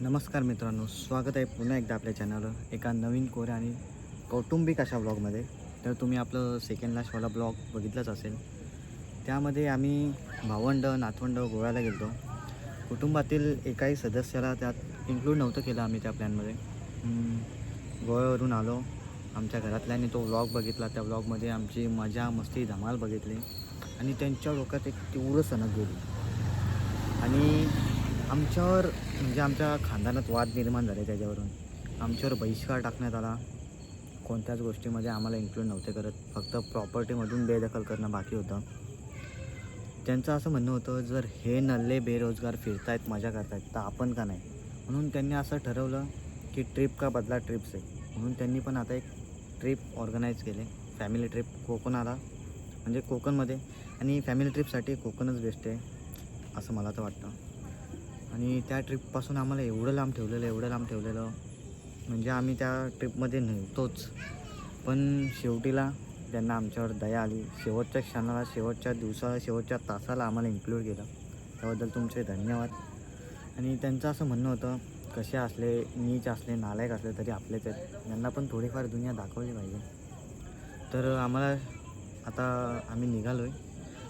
नमस्कार मित्रांनो, स्वागत आहे पुन्हा एकदा आपल्या चॅनलवर एका नवीन कोऱ्या आणि कौटुंबिक अशा ब्लॉगमध्ये. तर तुम्ही आपलं सेकंड लास्टवाला ब्लॉग बघितलाच असेल. त्यामध्ये आम्ही भावंड नातवंड गोव्याला गेलो. कुटुंबातील एकाही सदस्याला त्यात इन्क्लूड नव्हतं केलं आम्ही त्या प्लॅनमध्ये. गोव्यावरून आलो. आमच्या घरातल्याने तो व्लॉग बघितला. त्या व्लॉगमध्ये आमची मजा मस्ती धमाल बघितली आणि त्यांच्या डोक्यात एक तीव्र सनक गेली आणि आमच्यावर म्हणजे आमच्या खानदानात वाद निर्माण झाले. त्याच्यावरून आमच्यावर बहिष्कार टाकण्यात आला. कोणत्याच गोष्टीमध्ये आम्हाला इन्क्लूड नव्हते करत. फक्त प्रॉपर्टीमधून बेदखल करणं बाकी होतं. त्यांचं असं म्हणणं होतं, जर हे नल्ले बेरोजगार फिरतायत मजा करतायत तर आपण का नाही. म्हणून त्यांनी असं ठरवलं की ट्रिप का बदला ट्रिप्स आहे. म्हणून त्यांनी पण आता एक ट्रिप ऑर्गनाईज केले, फॅमिली ट्रिप कोकणाला, म्हणजे कोकणमध्ये. आणि फॅमिली ट्रिपसाठी कोकणच बेस्ट आहे असं मला तर वाटतं. आणि त्या ट्रिपपासून आम्हाला एवढं लांब ठेवलेलं म्हणजे आम्ही त्या ट्रिपमध्ये नव्हतोच. पण शेवटीला त्यांना आमच्यावर दया आली. शेवटच्या क्षणाला, शेवटच्या दिवसाला, शेवटच्या तासाला आम्हाला इन्क्लूड केलं. त्याबद्दल तुमचे धन्यवाद. आणि त्यांचं असं म्हणणं होतं, कसे असले, नीच असले, नालायक असले तरी आपलेच आहेत. यांना पण थोडीफार दुनिया दाखवली पाहिजे. तर आम्हाला आता आम्ही निघालो आहे.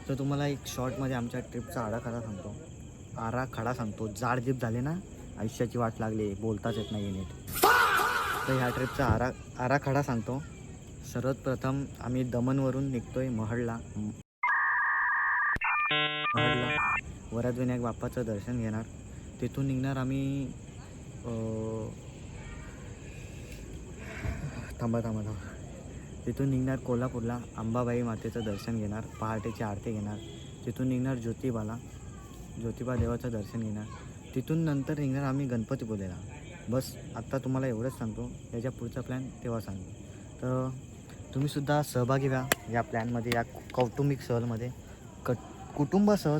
तर तुम्हाला एक शॉर्टमध्ये आमच्या ट्रिपचा आराखडा सांगतो. जाड जीप झाले ना, आयुष्याची वाट लागली, बोलताच येत नाही नीट. तर ह्या ट्रिपचा आराखडा सांगतो. सर्वात प्रथम आम्ही दमणवरून निघतो आहे महडला. वरदविनायक बाप्पाचं दर्शन घेणार. तिथून निघणार आम्ही थांबा. तिथून निघणार कोल्हापूरला. अंबाबाई मातेचं दर्शन घेणार. पहाटेची आरती घेणार. तिथून निघणार ज्योतिबा देवाचं दर्शन घेणार. तिथून नंतर निघणार आम्ही गणपतीपुळेला. बस आत्ता तुम्हाला एवढंच सांगतो. याच्या पुढचा प्लॅन तेव्हा सांगतो. तर तुम्हीसुद्धा सहभागी व्हा या प्लॅनमध्ये, या कौटुंबिक सहलमध्ये. कुटुंबासह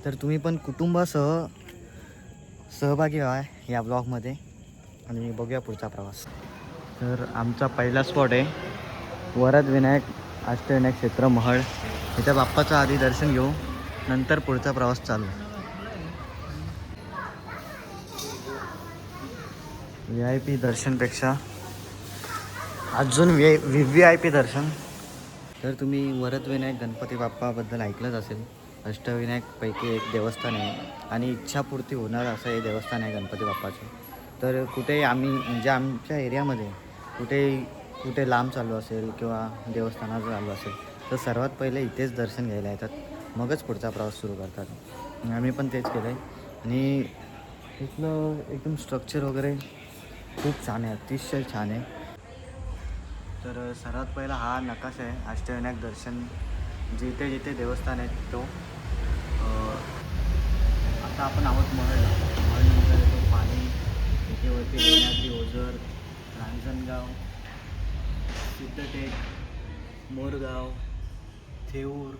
तर तुम्ही पण कुटुंबासह सहभागी व्हा या ब्लॉगमध्ये आणि बघूया पुढचा प्रवास. तर आमचा पहिला स्पॉट आहे वरदविनायक अष्टविनायक क्षेत्र महड. इथं बाप्पाचं आधी दर्शन घेऊ, नंतर पुढचा प्रवास चालू. VIP दर्शनपेक्षा अजून VIP दर्शन. तर तुम्ही वरदविनायक गणपती बाप्पाबद्दल ऐकलंच असेल. अष्टविनायकपैकी एक देवस्थान आहे आणि इच्छापूर्ती होणार असं हे देवस्थान आहे गणपती बाप्पाचं. तर कुठे आम्ही म्हणजे आमच्या एरियामध्ये कुठे लांब चालू असेल किंवा देवस्थानात चालू असेल तर सर्वात पहिले इथेच दर्शन घ्यायला येतात, मगच पुढचा प्रवास सुरू करतात. आम्ही पण तेच केलं आहे. आणि इथलं एकदम स्ट्रक्चर वगैरे खूप छान आहे, अतिशय छान आहे. तर सर्वात पहिला हा नकाशा आहे अष्टविनायक दर्शन. जिथे देवस्थान आहेत तो. आता आपण आहोत महडनंतर येतो पाणी. इथे वरती लेण्याद्री, ओझर, रांजणगाव, सिद्धटेक, मोरगाव, थेऊर.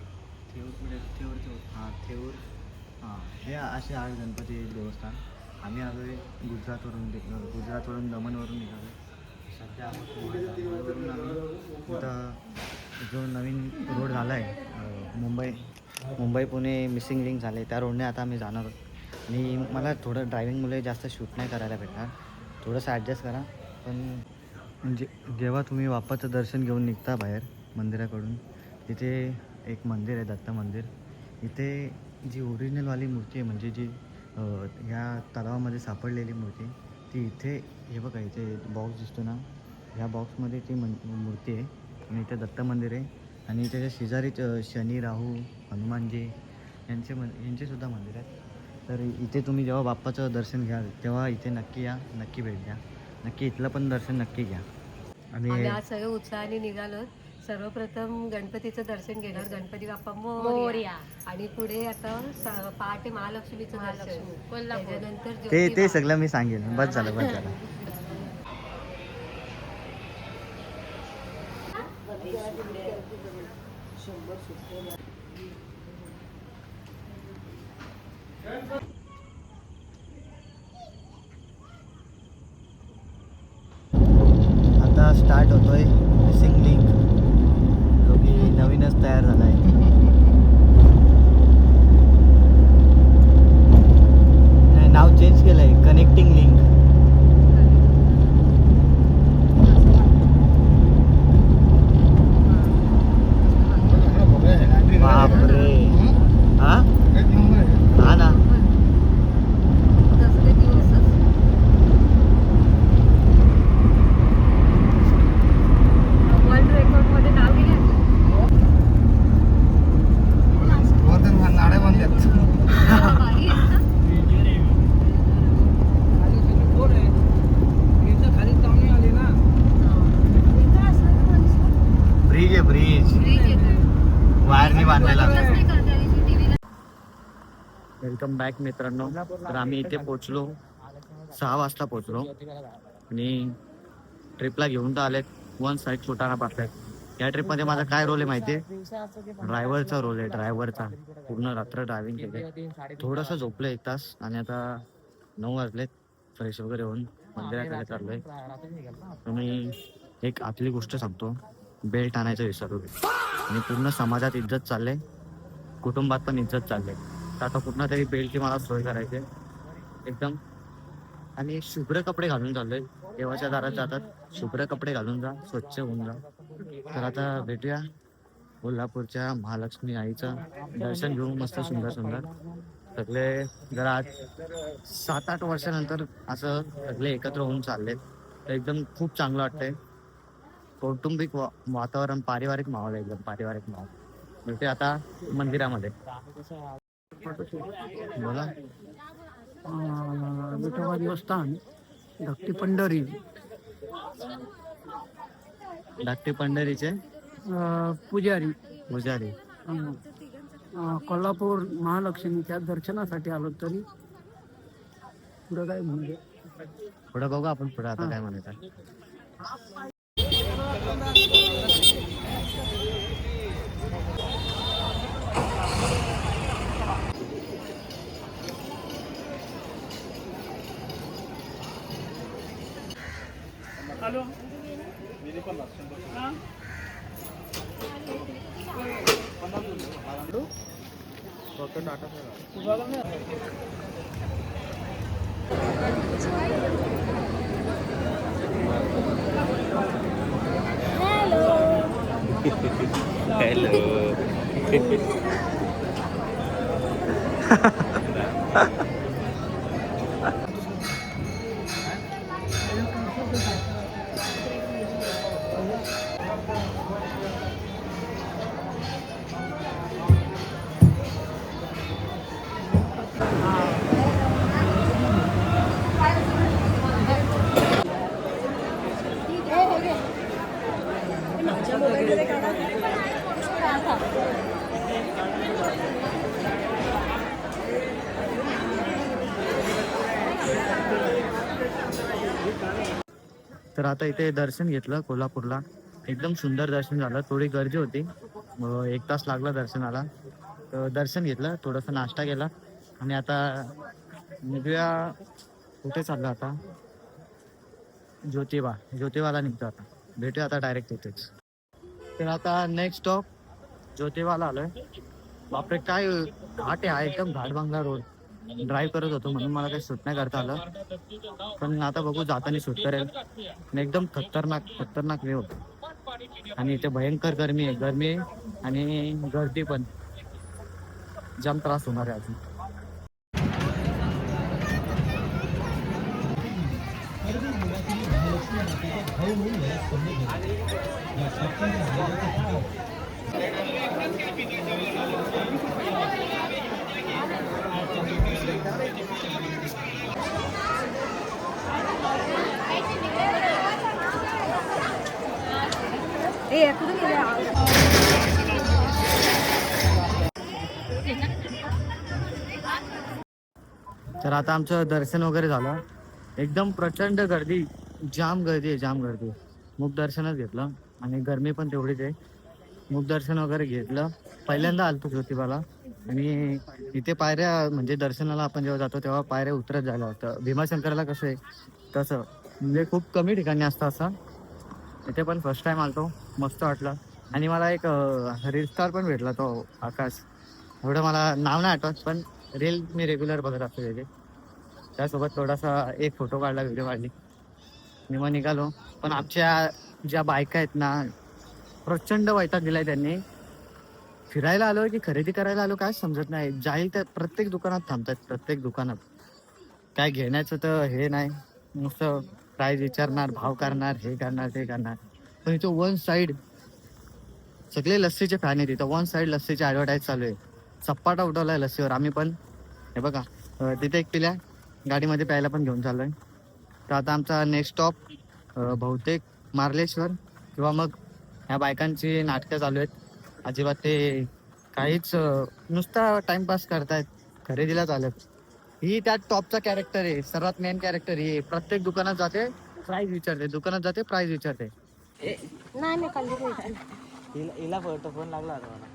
हे असे 8 गणपती देवस्थान. आम्ही आलो आहे गुजरातवरून दमणवरून निघालो आहे. सध्या आहोत आम्ही इथं जो नवीन रोड झाला आहे मुंबई पुणे मिसिंग लिंक झाले, त्या रोडने आता आम्ही जाणार आहोत. आणि मला थोडं ड्रायव्हिंगमुळे जास्त शूट नाही करायला भेटणार, थोडंसं ॲडजस्ट करा. पण म्हणजे जेव्हा तुम्ही बाप्पाचं दर्शन घेऊन निघता बाहेर मंदिराकडून, तिथे एक मंदिर आहे, दत्त मंदिर. इथे जी ओरिजिनलवाली मूर्ती आहे, म्हणजे जी ह्या तलावामध्ये सापडलेली मूर्ती, ती इथे हे बघा, इथे बॉक्स दिसतो ना, ह्या बॉक्समध्ये ती मूर्ती आहे. आणि इथे दत्त मंदिर आहे. आणि त्याच्या शेजारीच शनी, राहू, हनुमानजी यांचेसुद्धा मंदिर आहेत. तर इथे तुम्ही जेव्हा बाप्पाचं दर्शन घ्याल तेव्हा इथे नक्की या, नक्की भेट द्या, नक्की इथलं पण दर्शन नक्की घ्या. आम्ही आज सगळे उत्साहाने निघालो. सर्वप्रथम गणपतीचं दर्शन घेणार, गणपती बाप्पा मोरया. आणि पुढे आता पहाटे महालक्ष्मीचं दर्शन, त्याच्यानंतर ते सगळं मी सांगेन. बस झालं. आता स्टार्ट होतोय मिसिंग लिंक, जो की नवीनच तयार झाला आहे. वेलकम बॅक मित्रांनो. तर आम्ही इथे पोचलो 6 वाजता पोचलो आणि ट्रिपला घेऊन तर आलेत. वन साईड फुटाणा पाडतायत. या ट्रिपमध्ये माझा काय रोल आहे माहिती आहे? ड्रायव्हरचा रोल आहे, ड्रायव्हरचा. पूर्ण रात्र ड्रायव्हिंग केले. थोडंसं झोपलं 1 तास आणि आता 9 वाजलेत. फ्रेश वगैरे होऊन मंदिराकडे चाललोय. तुम्ही एक आतली गोष्ट सांगतो, बेल्ट आणायचं विसरलो आणि पूर्ण समाजात इज्जत चालले, कुटुंबात पण इज्जत चालले. तर आता कुठं तरी बेल्टची मला सोय करायची एकदम. आणि शुभ्र कपडे घालून चाललोय. देवाच्या दारात जातात, शुभ्र कपडे घालून जा, स्वच्छ होऊन जा. तर आता भेटूया कोल्हापूरच्या महालक्ष्मी आईचं दर्शन घेऊ. मस्त सुंदर सुंदर सगळे. जरा आज 7-8 वर्षानंतर असं सगळे एकत्र होऊन चाललेत. तर एकदम खूप चांगलं वाटतंय. कौटुंबिक वातावरण, पारिवारिक माहोल आहे, एकदम पारिवारिक माहोल. भेटूया आता मंदिरामध्ये. बोला. विठोबा देवस्थान, धाकटी पंढरी, धाकटी पंढरीचे पुजारी, पुजारी. कोल्हापूर महालक्ष्मीच्या दर्शनासाठी आलो. तरी पुढं काय म्हणजे पुढं बघू आपण, पुढं आता काय म्हणायचं. तर आता इथे दर्शन घेतलं कोल्हापूरला. एकदम सुंदर दर्शन झालं. थोडी गर्दी होती, 1 तास लागला दर्शनाला. तर दर्शन घेतलं, थोडंसं नाश्ता केला आणि आता निघूया. कुठे चाललं आता? ज्योतिबाला निघतो आता. भेटूया आता डायरेक्ट तिथेच. तर आता नेक्स्ट स्टॉप ज्योतिबाला आलोय. बापरे, काय घाट आहे हा, एकदम घाट बांगला रोड. ड्राईव्ह करत होतो म्हणून मला काही शूट नाही करता आलं, पण आता बघू जाताना शूट करेल. एकदम खतरनाक वेळ होतो आणि इथे भयंकर गरमी आहे आणि गर्दी पण. जाम त्रास होणार आहे अजून. तर आता आमचं दर्शन वगैरे झालं. एकदम प्रचंड गर्दी, जाम गर्दी. मुख दर्शनच घेतलं आणि गरमी पण तेवढीच आहे. मुख दर्शन वगैरे घेतलं. पहिल्यांदा आलतो ज्योतिबाला आणि इथे पायऱ्या, म्हणजे दर्शनाला आपण जेव्हा जातो तेव्हा पायऱ्या उतरत जायला होतं. भीमाशंकरला कसं आहे तसं, म्हणजे खूप कमी ठिकाणी असतं असं. इथे पण फर्स्ट टाइम आलतो, मस्त वाटलं. आणि मला एक रील स्टार पण भेटला, तो आकाश. एवढं मला नाव नाही आठवत, पण रील मी रेग्युलर बघत असतो त्याचे. त्यासोबत थोडासा एक फोटो काढला, व्हिडिओ काढली मी मग निघालो. पण आमच्या ज्या बायका आहेत ना, प्रचंड वैताग दिलाय त्यांनी. फिरायला आलो की खरेदी करायला आलो काय समजत नाही. जाईल तर प्रत्येक दुकानात थांबतात, प्रत्येक दुकानात. काय घेण्याचं तर हे नाही, नुसतं प्राईस विचारणार, भाव करणार, हे करणार ते करणार. पण इथं वन साईड सगळे लस्सीचे फॅन आहेत. इथं वन साईड लस्सीची ॲडव्हर्टाईज चालू आहे. चप्पाटा उठवलाय लस्सीवर. आम्ही पण हे बघा तिथे एक पिल्या गाडीमध्ये प्यायला पण घेऊन चाललोय. तर आता आमचा नेक्स्ट स्टॉप बहुतेक मार्लेश्वर किंवा मग ह्या बायकांची नाटकं चालू आहेत. अजिबात ते काहीच नुसता टाइमपास करतायत. खरेदीला चालत. ही त्यात टॉपचा कॅरेक्टर आहे, सर्वात मेन कॅरेक्टर ही. प्रत्येक दुकानात जाते, प्राइस विचारते, दुकानात जाते, प्राइस विचारते. नाही मी खाल्ली हिला फोन लागला होता मला.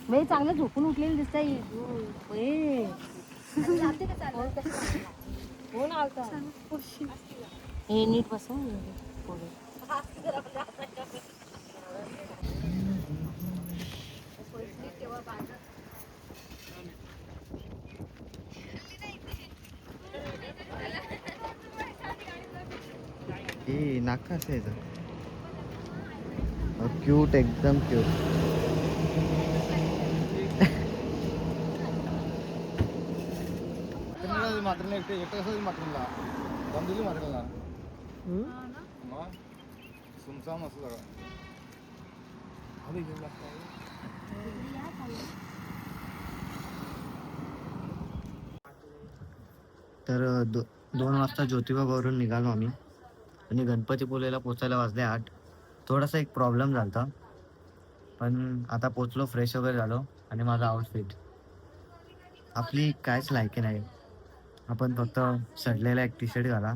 मी चांगलं झोपून उठलेली दिसतंय. हे नीट बसव. ही नाक कसं आहे क्यूट, एकदम क्यूट. तर 2 वाजता ज्योतिबावरून निघालो आम्ही आणि गणपतीपुळेला पोचायला वाजले 8. थोडासा एक प्रॉब्लेम झाला होता, पण आता पोचलो, फ्रेश वगैरे झालो आणि माझा आउटफिट आपली कायच लायकी नाही. आपण फक्त सडलेला एक टी शर्ट घाला,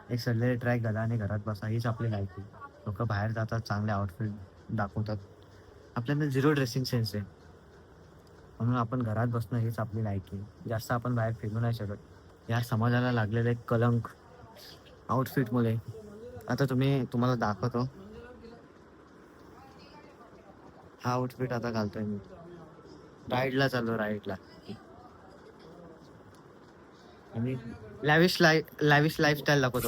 एक सडलेले ट्रॅक घाला आणि घरात बसा, हीच आपली लायकी. लोक बाहेर जातात, चांगले आउटफिट दाखवतात, आपल्याला 0 ड्रेसिंग सेन्स आहे. म्हणून आपण घरात बसणं हीच आपली लायकी. जास्त आपण बाहेर फिरू नाही शकत. या समाजाला लागलेलं एक कलंक आउटफिटमुळे. आता तुम्हाला दाखवतो. हा आउटफिट आता घालतोय मी. राईडला चाललो, राईडला. आणि लॅविश लाईफस्टाईल दाखवतो.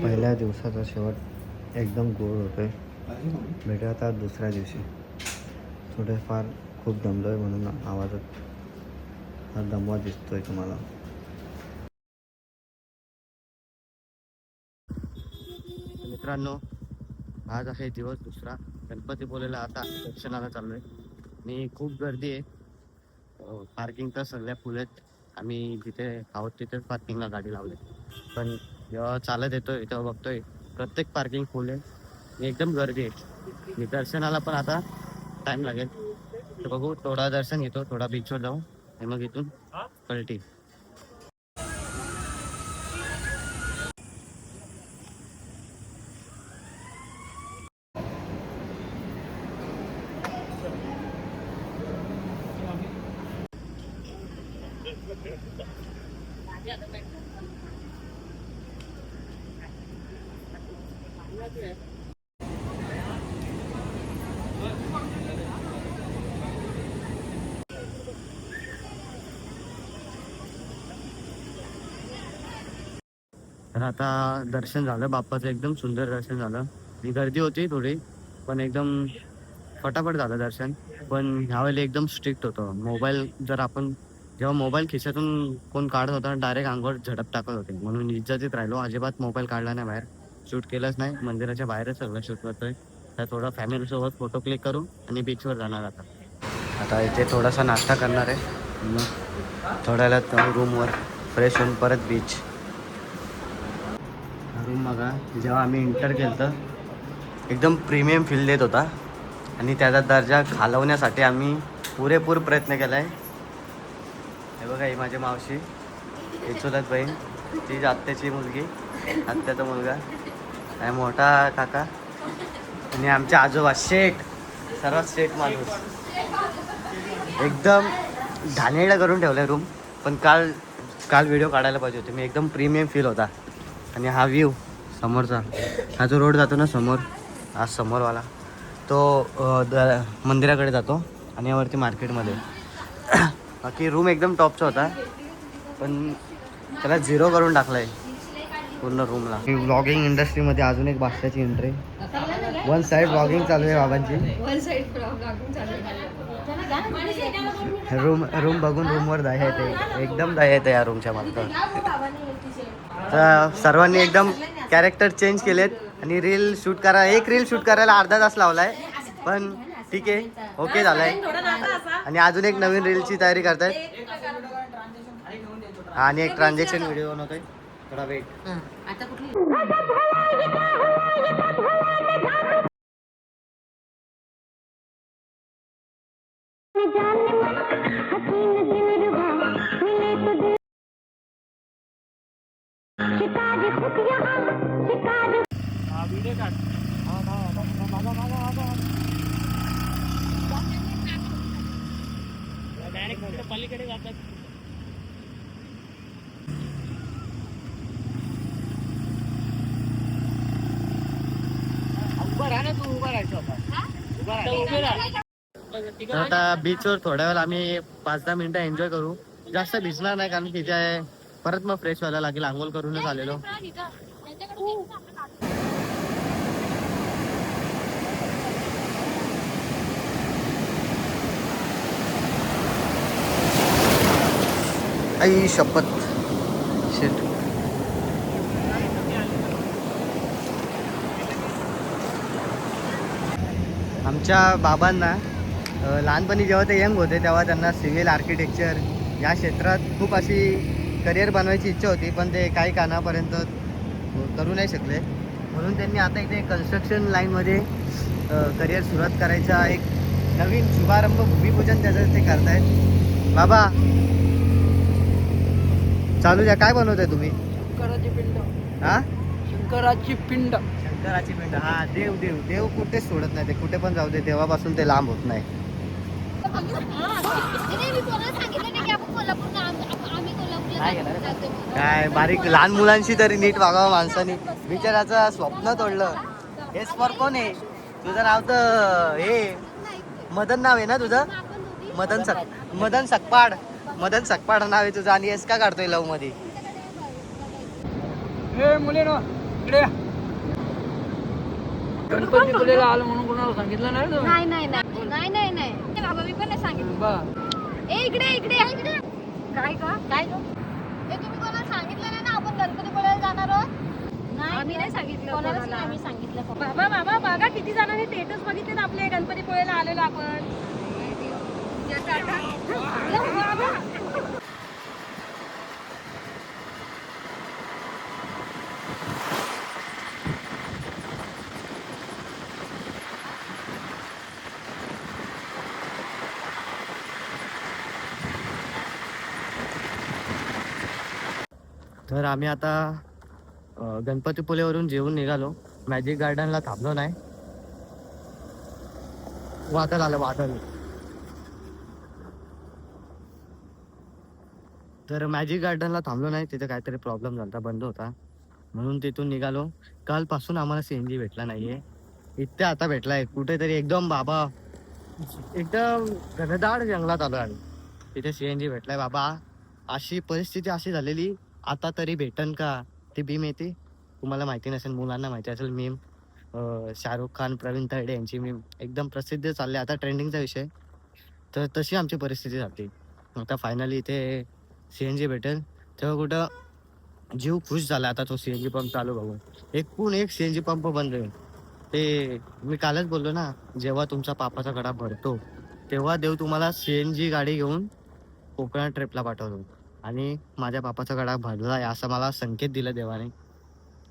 पहिल्या दिवसाचा शेवट एकदम गोड होतोय. भेटूया आता दुसऱ्या दिवशी. थोडेफार खूप दमलोय म्हणून आवाजात हा दमवा दिसतोय तुम्हाला. मित्रांनो, आज आहे दिवस दुसरा. गणपतीपुळेला आता दर्शनाला चाललोय मी. खूप गर्दी आहे, पार्किंग तर सगळ्या फुल आहेत. आम्ही जिथे आहोत तिथेच पार्किंगला गाडी लावली, पण जेव्हा चालत येतोय तेव्हा बघतोय प्रत्येक पार्किंग फुल आहे, एकदम गर्दी आहे. मी दर्शनाला पण आता टाइम लागेल, तर बघू. थोडा दर्शन घेतो, थोडा बीचवर जाऊ आणि मग इथून पलटी. तर आता दर्शन झालं बाप्पाचं, एकदम सुंदर दर्शन झालं. ही गर्दी होती थोडी, पण एकदम फटाफट झालं दर्शन. पण ह्यावेळेला एकदम स्ट्रिक्ट होतं. जेव्हा मोबाईल खिशातून कोण काढत होता, डायरेक्ट अंगावर झडप टाकत होते. म्हणून इज्जतीत राहिलो, अजिबात मोबाईल काढला नाही बाहेर, शूट केलंच नाही. मंदिराच्या बाहेरच सगळं शूट करतोय. तर थोडा फॅमिलीसोबत फोटो क्लिक करू आणि बीचवर जाणार. आता इथे थोडासा नाश्ता करणार आहे, मग थोड्या वेळात रूमवर फ्रेश होऊन परत बीच. रूम बघा, जेव्हा आम्ही इंटर केलं तर एकदम प्रीमियम फील देत होता आणि त्याचा दर्जा घालवण्यासाठी आम्ही पुरेपूर प्रयत्न केला आहे. हे बघा, ही माझी मावशी, ही चुलत बहीण, ती आत्याची मुलगी, आत्याचा मुलगा, आणि मोठा काका आणि आमचे आजोबा शेठ, सर्वात शेठ माणूस. एकदम घाणेरडा करून ठेवला आहे रूम, पण काल व्हिडिओ काढायला पाहिजे होते मी. एकदम प्रीमियम फील होता. आणि हा व्ह्यू समोरचा, हा जो रोड जातो ना समोर, हा समोरवाला, तो मंदिराकडे जातो आणि यावरती मार्केटमध्ये. बाकी रूम एकदम टॉपचा होता, पण त्याला 0 करून टाकला आहे पूर्ण रूमला. व्लॉगिंग इंडस्ट्रीमध्ये अजून एक बादशाची एंट्री. वन साईड व्लॉगिंग चालू आहे बाबांची. रूम बघून रूमवर दया येते, एकदम दया येते या रूमच्या मालकावर. तर सर्वांनी एकदम कॅरेक्टर चेंज केलेत आणि एक रील शूट करायला अर्धा तास लावलाय, पण ठीक आहे, ओके झालाय. आणि अजून एक नवीन रीलची तयारी करतायत आणि एक ट्रान्झॅक्शन व्हिडिओ बनवतोय. थोडा वेट. आता कुठली पलीकडे जातात. उभा राहा ना तू, उभा राहायचं होता. तर आता बीचवर थोड्या वेळ आम्ही 5-10 मिनिटं एन्जॉय करू. जास्त भिजणार नाही कारण तिथे आहे. परत मग फ्रेश व्हायला लागेल. आंघोळ करूनच आलेलो. आई शपथ. शेट. आमच्या बाबांना लहानपणी जेव्हा ते यंग होते तेव्हा त्यांना सिव्हिल आर्किटेक्चर या क्षेत्रात खूप अशी करिअर बनवायची इच्छा होती, पण ते काही कारणापर्यंत करू नाही शकले. म्हणून त्यांनी आता इथे कन्स्ट्रक्शन लाईनमध्ये करिअर सुरुवात करायचा एक नवीन शुभारंभ भूमिपूजन त्याचं ते करतायत. बाबा चालू द्या. काय बनवताय तुम्ही? शंकराची पिंड. हा, शंकराची पिंड. शंकराची पिंड. हा, देव देव देव कुठेच सोडत नाही. ते कुठे पण जाऊ दे, देवापासून ते लांब होत नाही. काय बारीक लहान मुलांशी तरी नीट वागावं माणसाने. बिचाराचं स्वप्न तोडलं. हेच फॉर कोण आहे? तुझं नाव तर हे मदन नाव आहे ना तुझं? मदन सकपाड. मदन सकपाड नाव आहे तुझं आणि एस का काढतोय लव मध्ये? मुलीनो इकडे या. गणपती पुलेला आलं म्हणून कोणाला सांगितलं नाही तुम्ही? नाही बाबा मी पण नाही सांगितलं. इकडे काय ते तुम्ही कोणाला सांगितलं नाही ना आपण गणपती पुळ्याला जाणार आहोत? आम्ही नाही सांगितलं कोणालाच कोणाला. नाही आम्ही सांगितलं. बाबा बघा किती जणांनी स्टेटस बघितले आपले गणपती पोळ्याला आलेलो आपण. तर आम्ही आता गणपतीपुलेवरून जेवून निघालो. मॅजिक गार्डनला थांबलो नाही. वादळ आलं, वादळ. तर मॅजिक गार्डनला थांबलो नाही, तिथे काहीतरी प्रॉब्लेम झाला, बंद होता. म्हणून तिथून निघालो. कालपासून आम्हाला CNG भेटला नाहीये. इथे आता भेटलाय कुठेतरी एकदम बाबा, एकदम घनदाट जंगलात आलो आम्ही. तिथे CNG भेटलाय बाबा. अशी परिस्थिती अशी झालेली, आता तरी भेटन का? ती भीम येते, तुम्हाला माहिती नसेल, मुलांना माहिती असेल मीम. शाहरुख खान, प्रवीण तरडे यांची मीम एकदम प्रसिद्ध चालली, आता ट्रेंडिंगचा विषय. तर तशी आमची परिस्थिती झाली. आता फायनली इथे CNG भेटेल तेव्हा कुठं जीव खुश झाला. आता तो CNG पंप चालू बघून. एकूण एक CNG पंप बंद होईल. ते मी कालच बोललो ना, जेव्हा तुमचा पापाचा गडा भरतो तेव्हा देव तुम्हाला CNG गाडी घेऊन कोकणात ट्रिपला पाठवतो. आणि माझ्या बापाचा गडा भरला आहे असं मला संकेत दिला देवाने.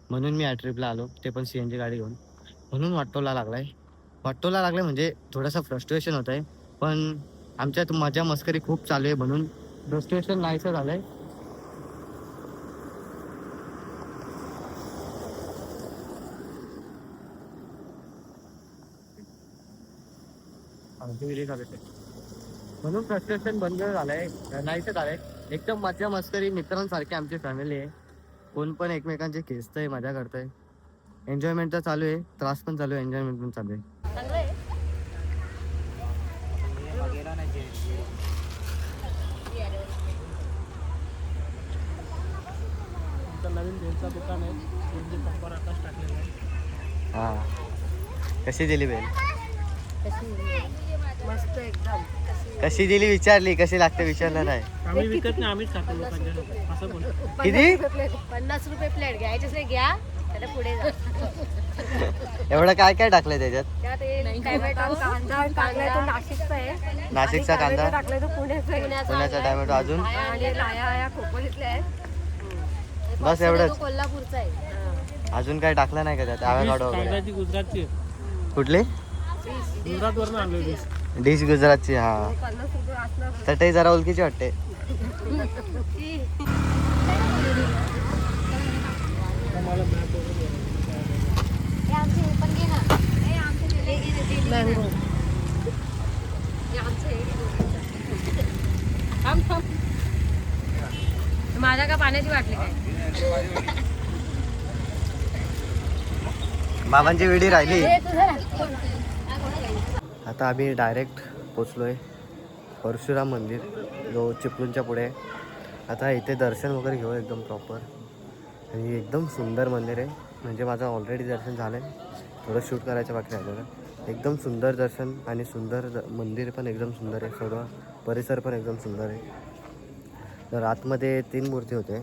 म्हणून मी या ट्रिपला आलो, ते पण CNG गाडी घेऊन. म्हणून वाटोला लागलाय म्हणजे थोडंसं फ्रस्ट्रेशन होत आहे. पण आमच्यात मजा मस्करी खूप चालू आहे म्हणून फ्रस्ट्रेशन नाहीसं झालंय. म्हणून फ्रस्ट्रेशन बंद झालंय, नाहीसं झालंय. एकदम मजा मस्करी, मित्रांसारखी आमची फॅमिली आहे. कोण पण एकमेकांचे खेचतंय, मजा करतंय. एन्जॉयमेंट तर चालू आहे, त्रास पण चालू आहे, एन्जॉयमेंट पण चालू आहे. नवीन बेलचं दुकान आहे, CNG पंपावर आताच टाकलेलं आहे. हा, कशी दिली बेल? मस्त एकदम. कशी दिली विचारली, कशी लागते विचारलं नाही. आम्ही विकत नाही, आम्हीच खातो लोकांच्या, असं बोल. किती? 50 रुपये प्लेट घ्यायचे असेल घ्या, त्याला पुढे जा. एवढं काय काय टाकलंय त्याच्यात? त्यात टोमॅटो, कांदा तो नाशिकचा आहे. नाशिकचा कांदा, टाकलाय तो पुण्याचा पुण्याचा टोमॅटो, अजून आणि लाया खोपोलीतले आहेत. बस एवढंच. कोल्हापूरचा आहे. अजून काय टाकलं नाही का त्यात? आवाकाडो वगैरे तांदळाची गुजरातची आहे. कुठली गुजरातवरून आणली डिश. डिश? गुजरातची. हा 50 रुपये असणार. तर ते जरा ओळखीची वाटते. मला मॅप वगैरे हे आमचे हे पण घे ना. हे आमचे ते घे ना, ते मँगो. हे आमचं हे थांब थांब. माझ्या का पाण्याची बाटली काय? बाबांची विडी राहिली. हे तुझं. आता आम्ही डायरेक्ट पोचलोय परशुराम मंदिर, जो चिपळूणच्या पुढे आहे. आता इथे दर्शन वगैरे घेऊ एकदम प्रॉपर. आणि एकदम सुंदर मंदिर आहे. म्हणजे माझं ऑलरेडी दर्शन झालं आहे, थोडं शूट करायचं बाकी राहिलेलं. एकदम सुंदर दर्शन आणि सुंदर मंदिर पण एकदम सुंदर आहे. सर्व परिसर पण एकदम सुंदर आहे. तर आतमध्ये 3 मूर्ती होते,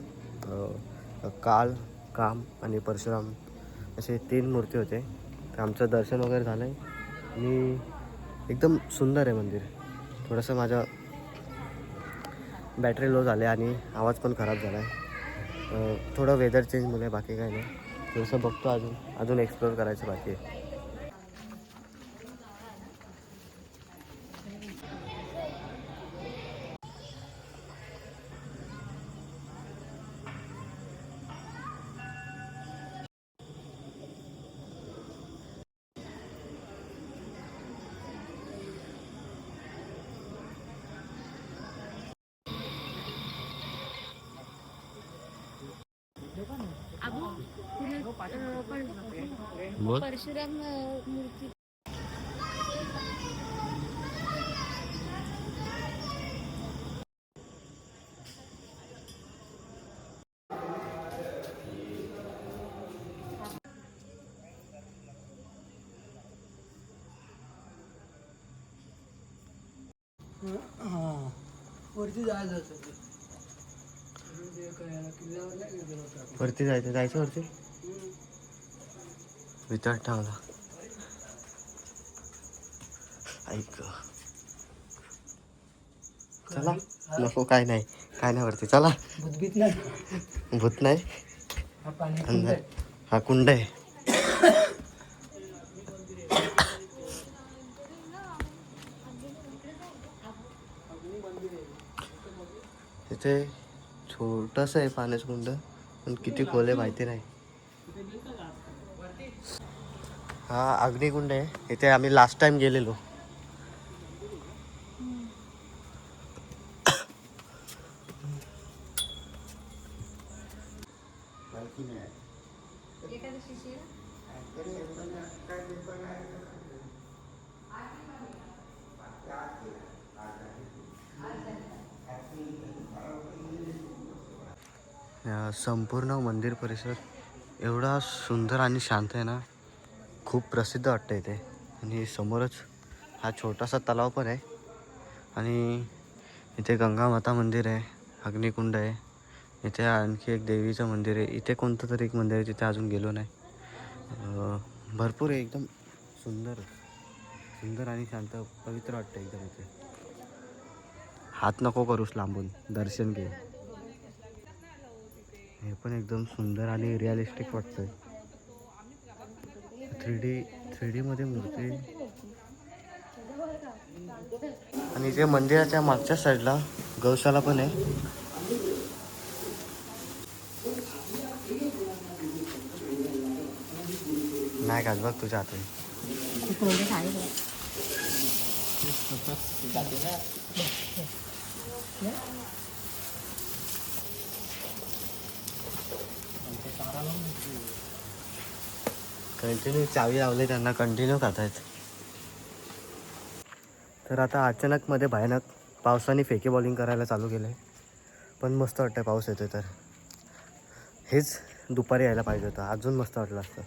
काळ, काम आणि परशुराम असे 3 मूर्ती होते. तर आमचं दर्शन वगैरे झालं आहे आणि एकदम सुंदर आहे मंदिर. थोडंसं माझं बॅटरी लो झाले आणि आवाज पण खराब झाला आहे. थोडं वेदर चेंजमुळे, बाकी काही नाही. थोडंसं बघतो, अजून एक्सप्लोअर करायचं बाकी आहे. बोल. परशुराम मूर्ती. वरती जायचं होतं. वरती जायचं वरती विचार ठेवला. ऐक, चला. नको, काय नाही वरती, चला. भूतभीत नाही. भूत नाही. हा पाणी अंदर हा कुंड आहे. तिथे छोटंसं आहे पाण्याचं कुंड, पण किती खोल आहे माहिती नाही. हा अग्निकुंड आहे. इथे आम्ही लास्ट टाइम गेलेलो. संपूर्ण मंदिर परिसर एवढा सुंदर आणि शांत आहे ना, खूप प्रसिद्ध वाटतं इथे. आणि समोरच हा छोटासा तलाव पण आहे. आणि इथे गंगा माता मंदिर आहे, अग्निकुंड आहे. इथे आणखी एक देवीचं मंदिर आहे. इथे कोणतं तरी एक मंदिर आहे, तिथे अजून गेलो नाही. भरपूर आहे, एकदम सुंदर आणि शांत, पवित्र वाटतं एकदम इथे. हात नको करूस लांबून, दर्शन घे. हे पण एकदम सुंदर आणि रिअलिस्टिक वाटतंय. 3D मध्ये मूर्ती. आणि इथे मंदिराच्या मागच्या साईडला गौशाला पण आहे. नाही का बघ तुझ्या हात. कंटिन्यू चावी लावले त्यांना, कंटिन्यू खातायत. तर आता अचानक मध्ये भयानक पावसाने फेकी बॉलिंग करायला चालू केलं आहे. पण मस्त वाटतं पाऊस येतो तर. हेच दुपारी यायला पाहिजे होतं, अजून मस्त वाटलं असतं.